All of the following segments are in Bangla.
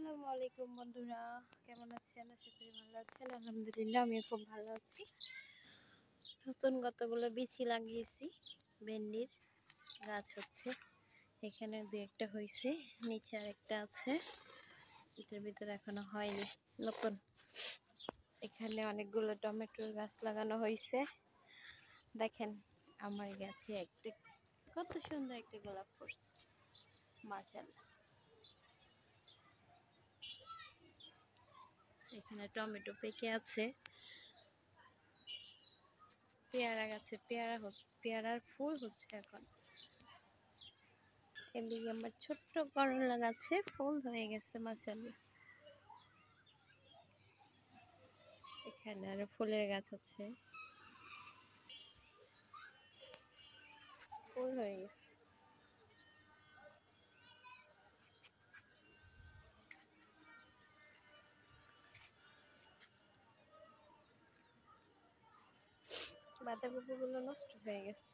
আসসালামু আলাইকুম বন্ধুরা, কেমন আছেন? আশা করি ভালো আছেন। আলহামদুলিল্লাহ আমিও খুব ভালো আছি। নতুন কতগুলো বিচি লাগিয়েছি, ভেন্ডির গাছ হচ্ছে। এখানে দু একটা হয়েছে, নিচে আর একটা আছে, এটার ভিতরে এখনো হয়নি, নতুন। এখানে অনেকগুলো টমেটোর গাছ লাগানো হয়েছে। দেখেন আমার গাছে একটা কত সুন্দর একটা গোলাপ ফুটছে, মাশাআল্লাহ। এখানে টমেটো পেকে আছে, পেয়ারা গাছে পেয়ারার ফুল হচ্ছে এখন। এদিকে আমার ছোট্ট করলা গাছে ফুল হয়ে গেছে, মাশাআল্লাহ। এখানে আরো ফুলের গাছ আছে, ফুল হয়ে গেছে। বাঁধাকপি গুলো নষ্ট হয়ে গেছে।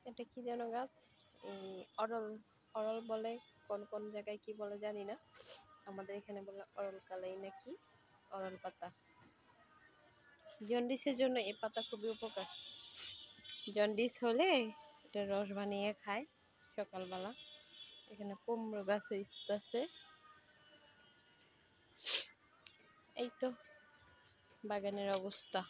এটা কি যেন গাছ, এই অরল অরল বলে, কোন কোন জায়গায় কি বলে জানি না, আমাদের এখানে বলে অরল কালাই নাকি, অরল পাতা। জন্ডিসের জন্য এই পাতা খুবই উপকার। জন্ডিস হলে এটা রস বানিয়ে খায় সকালবেলা। এখানে কুমড়ো গাছ হইতেছে। এই তো বাগানের অবস্থা।